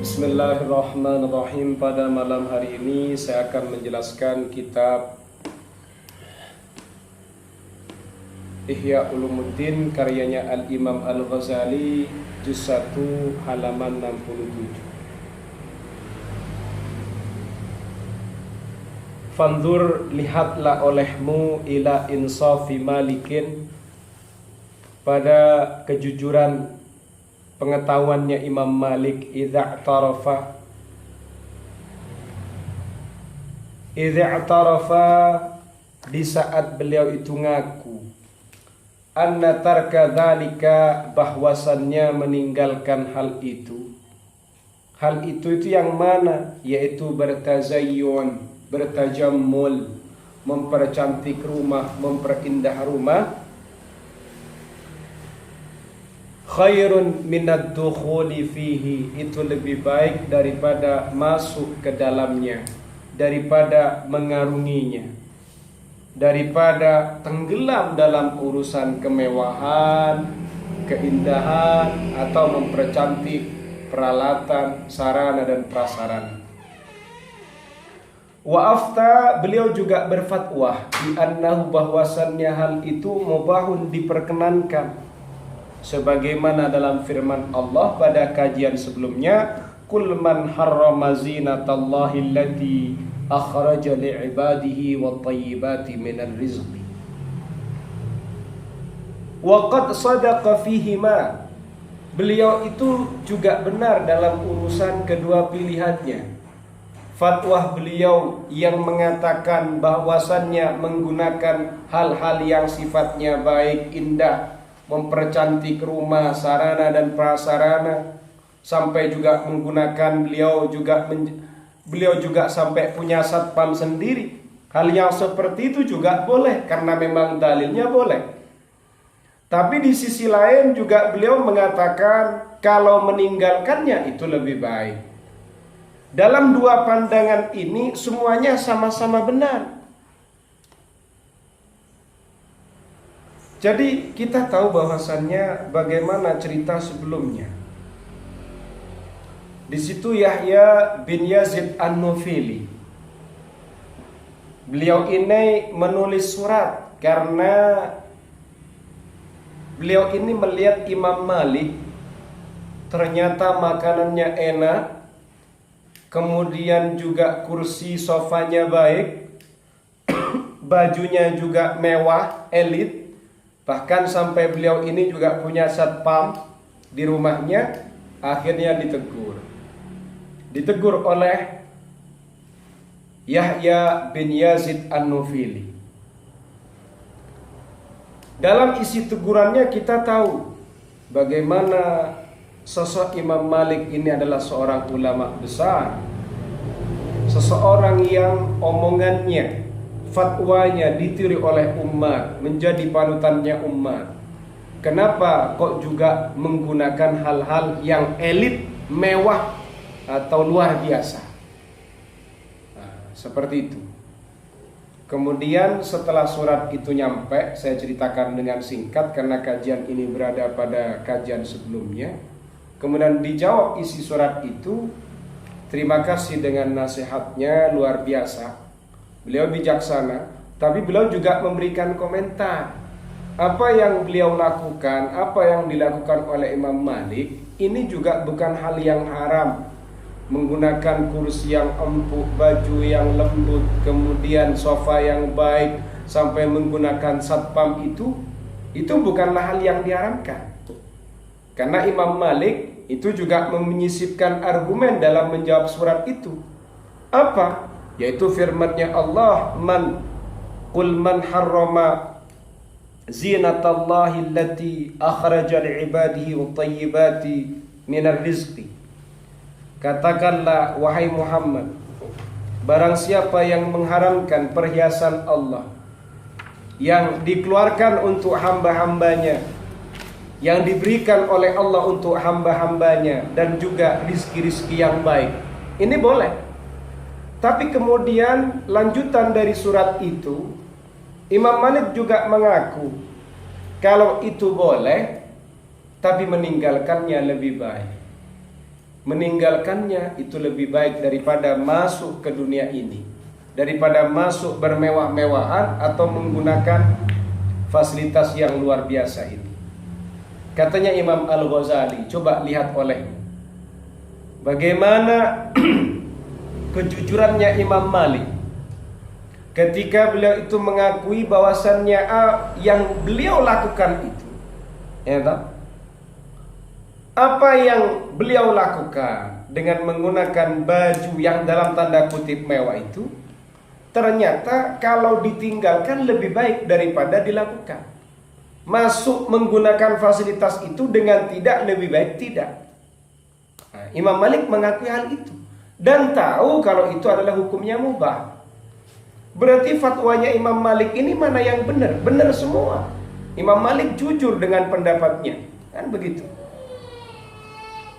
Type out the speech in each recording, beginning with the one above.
Bismillahirrahmanirrahim. Pada malam hari ini saya akan menjelaskan kitab Ihya Ulumuddin karyanya Al-Imam Al-Ghazali, juz 1 halaman 67. Fanzur, lihatlah olehmu ila insafi malikin, pada kejujuran pengetahuannya Imam Malik, idza i'tarafa di saat beliau itu ngaku, anna tarka dzalika, bahwasannya meninggalkan hal itu. Hal itu yang mana? Yaitu bertazayyun, bertajammul, mempercantik rumah, memperindah rumah. Khairun minad dukhuli fihi, itu lebih baik daripada masuk ke dalamnya, daripada mengarunginya, daripada tenggelam dalam urusan kemewahan, keindahan, atau mempercantik peralatan, sarana dan prasarana. Wa afta, beliau juga berfatwa bi annahu, bahwasannya hal itu mubahun, diperkenankan, sebagaimana dalam firman Allah pada kajian sebelumnya, kul man harrama zinatallahi allati akhraja li'ibadihi wat thayyibati minar rizqi wa qad sadaqa fihima. Beliau itu juga benar dalam urusan kedua pilihannya. Fatwa beliau yang mengatakan bahwasannya menggunakan hal-hal yang sifatnya baik, indah, mempercantik rumah, sarana dan prasarana, sampai juga menggunakan beliau juga sampai punya satpam sendiri. Hal yang seperti itu juga boleh karena memang dalilnya boleh. Tapi di sisi lain juga beliau mengatakan kalau meninggalkannya itu lebih baik. Dalam dua pandangan ini semuanya sama-sama benar. Jadi kita tahu bahwasannya bagaimana cerita sebelumnya. Di situ Yahya bin Yazid An-Nufili, beliau ini menulis surat karena beliau ini melihat Imam Malik ternyata makanannya enak, kemudian juga kursi sofanya baik, bajunya juga mewah, elit. Bahkan sampai beliau ini juga punya satpam di rumahnya. Akhirnya ditegur oleh Yahya bin Yazid An-Nufili. Dalam isi tegurannya kita tahu bagaimana sosok Imam Malik ini adalah seorang ulama besar, seseorang yang omongannya, fatwanya ditiru oleh umat, menjadi panutannya umat. Kenapa kok juga menggunakan hal-hal yang elit, mewah, atau luar biasa? Seperti itu. Kemudian setelah surat itu nyampe, saya ceritakan dengan singkat karena kajian ini berada pada kajian sebelumnya. Kemudian dijawab isi surat itu, terima kasih dengan nasihatnya, luar biasa. Beliau bijaksana, tapi beliau juga memberikan komentar. Apa yang beliau lakukan, apa yang dilakukan oleh Imam Malik, ini juga bukan hal yang haram. Menggunakan kursi yang empuk, baju yang lembut, kemudian sofa yang baik, sampai menggunakan satpam itu bukanlah hal yang diharamkan. Karena Imam Malik itu juga menyisipkan argumen dalam menjawab surat itu. Apa? Yaitu firman-Nya Allah, qul man harrama zinatallahi allati akhraja li'ibadihi wat thayyibati minar rizqi. Katakanlah wahai Muhammad, barang siapa yang mengharamkan perhiasan Allah yang dikeluarkan untuk hamba-hambanya, yang diberikan oleh Allah untuk hamba-hambanya, dan juga rizki-rizki yang baik, ini boleh. Tapi kemudian lanjutan dari surat itu, Imam Malik juga mengaku kalau itu boleh, tapi meninggalkannya lebih baik. meninggalkannya itu lebih baik daripada masuk ke dunia ini, daripada masuk bermewah-mewahan atau menggunakan fasilitas yang luar biasa ini. Katanya Imam Al-Ghazali, coba lihat oleh bagaimana kejujurannya Imam Malik ketika beliau itu mengakui bahwasannya yang beliau lakukan itu, ya tak? Apa yang beliau lakukan dengan menggunakan baju yang dalam tanda kutip mewah itu, ternyata kalau ditinggalkan lebih baik daripada dilakukan. Masuk menggunakan fasilitas itu dengan tidak lebih baik tidak. Nah, Imam Malik mengakui hal itu dan tahu kalau itu adalah hukumnya mubah. Berarti fatwanya Imam Malik ini mana yang benar? Benar semua. Imam Malik jujur dengan pendapatnya, kan begitu.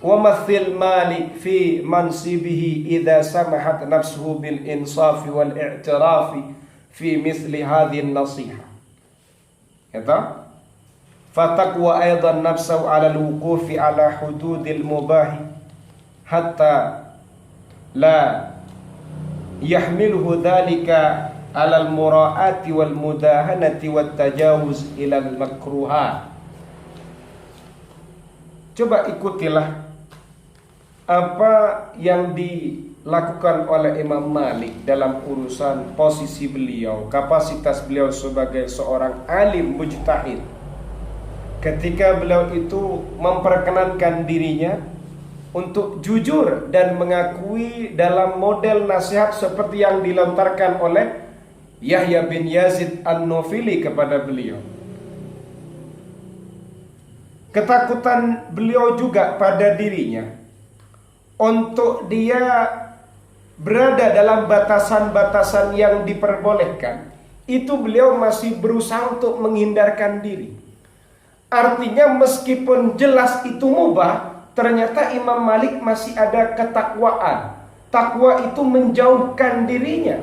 Wa mathil Malik fi mansibihi idza samahat nafsuhu bil insafi wal i'tirafi fi mithli hadhihi an-nasiha. Kata fataqwa aidan nafsahu ala al-wuqufi ala hududil mubahi hatta la yahmiluhu dhalika ala al-mura'ati wal mudahanati wat tajawuz ila al-makruhat. Coba ikutilah apa yang dilakukan oleh Imam Malik dalam urusan posisi beliau, kapasitas beliau sebagai seorang alim mujtahid. Ketika beliau itu memperkenankan dirinya untuk jujur dan mengakui dalam model nasihat seperti yang dilontarkan oleh Yahya bin Yazid An-Nufili kepada beliau. Ketakutan beliau juga pada dirinya untuk dia berada dalam batasan-batasan yang diperbolehkan, itu beliau masih berusaha untuk menghindarkan diri. Artinya meskipun jelas itu mubah, ternyata Imam Malik masih ada ketakwaan. Takwa itu menjauhkan dirinya,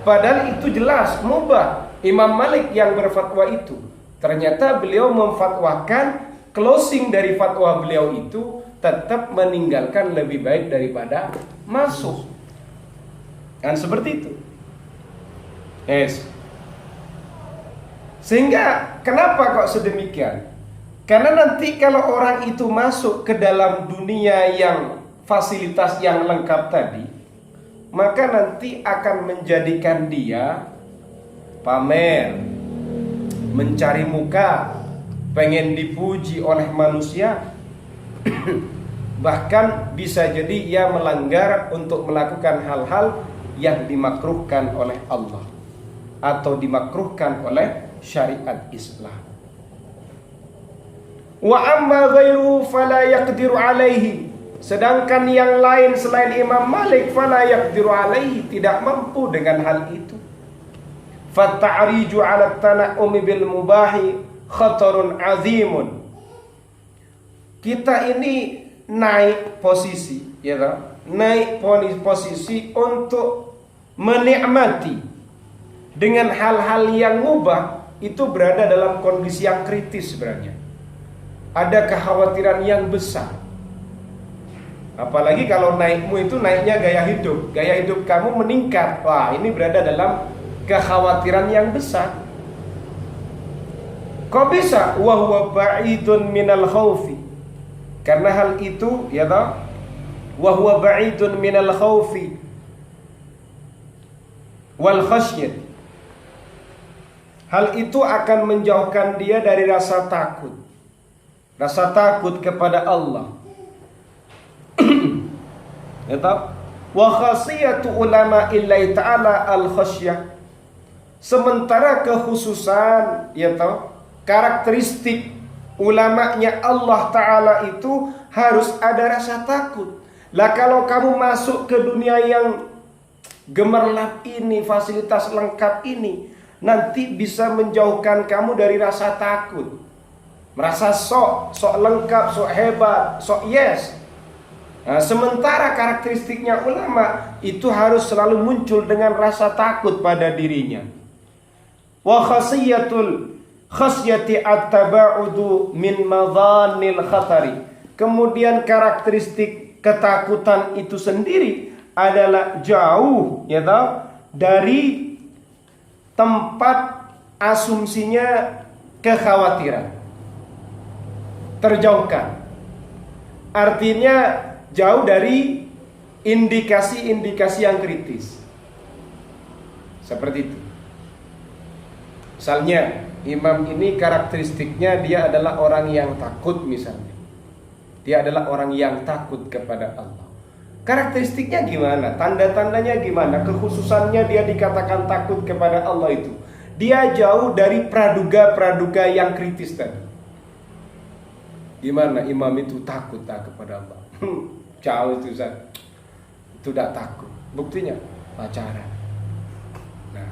padahal itu jelas mubah. Imam Malik yang berfatwa itu, ternyata beliau memfatwakan closing dari fatwa beliau itu tetap meninggalkan lebih baik daripada masuk. Kan seperti itu. Yes. Sehingga kenapa kok sedemikian? Karena nanti kalau orang itu masuk ke dalam dunia yang fasilitas yang lengkap tadi, maka nanti akan menjadikan dia pamer, mencari muka, pengen dipuji oleh manusia. Bahkan bisa jadi ia melanggar untuk melakukan hal-hal yang dimakruhkan oleh Allah atau dimakruhkan oleh syariat Islam. Wa amma ghairu fala yaqdiru alaihi. Sedangkan yang lain selain Imam Malik fala yaqdiru alaihi, tidak mampu dengan hal itu. Fatta'riju 'ala at-tana'umi bil mubahi khatarun 'azimun. Kita ini naik posisi, ya kan? Naik posisi untuk menikmati dengan hal-hal yang mubah, itu berada dalam kondisi yang kritis sebenarnya. Ada kekhawatiran yang besar. Apalagi kalau naikmu itu naiknya gaya hidup. Gaya hidup kamu meningkat. Wah, ini berada dalam kekhawatiran yang besar. Kok bisa? Wa huwa ba'idun minal khaufi. Karena hal itu, ya toh, wa huwa ba'idun minal khaufi wal khasyat. Hal itu akan menjauhkan dia dari rasa takut. Rasa takut kepada Allah. Ya toh? Wa khasiyatu ulama illahi ta'ala al khasyah. Sementara kekhususan, ya toh, karakteristik ulamanya Allah Ta'ala itu harus ada rasa takut. Lah kalau kamu masuk ke dunia yang gemerlap ini, fasilitas lengkap ini, nanti bisa menjauhkan kamu dari rasa takut. Merasa sok lengkap, sok hebat, sok yes. Nah, sementara karakteristiknya ulama itu harus selalu muncul dengan rasa takut pada dirinya. Wa khasyati at-taba'udu min madhanil khatari. Kemudian karakteristik ketakutan itu sendiri adalah jauh ya toh dari tempat asumsinya kekhawatiran. Terjauhkan. Artinya jauh dari indikasi-indikasi yang kritis. Seperti itu. Misalnya, imam ini karakteristiknya dia adalah orang yang takut misalnya. Dia adalah orang yang takut kepada Allah. Karakteristiknya gimana? Tanda-tandanya gimana? Kekhususannya dia dikatakan takut kepada Allah itu. Dia jauh dari praduga-praduga yang kritis tadi. Gimana imam itu takut kepada Allah? Jauh itu Ustaz. Itu tidak takut. Buktinya pacaran. Nah,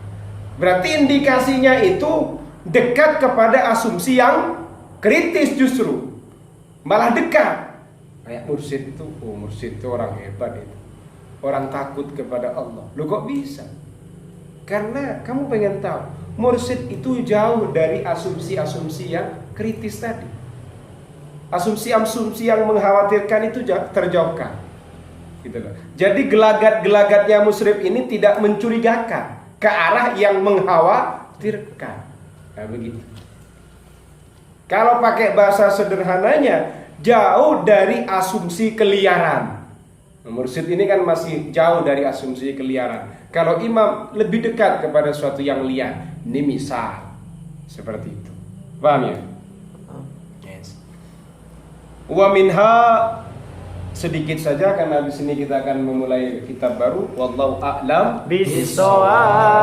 berarti indikasinya itu dekat kepada asumsi yang kritis justru. Malah dekat. Kayak mursyid itu, mursyid itu orang hebat itu. Orang takut kepada Allah. Loh kok bisa? Karena kamu pengen tahu, mursyid itu jauh dari asumsi-asumsi yang kritis tadi. Asumsi-asumsi yang mengkhawatirkan itu terjauhkan. Gitu loh. Jadi gelagat-gelagatnya musyrif ini tidak mencurigakan ke arah yang mengkhawatirkan. Nah, begitu. Kalau pakai bahasa sederhananya, jauh dari asumsi keliaran. Mursyid ini kan masih jauh dari asumsi keliaran. Kalau imam lebih dekat kepada sesuatu yang liar. Ini misal seperti itu. Paham ya? Yes. Wa minha, sedikit saja karena di sini kita akan memulai kitab baru. Wallahu a'lam bisawab.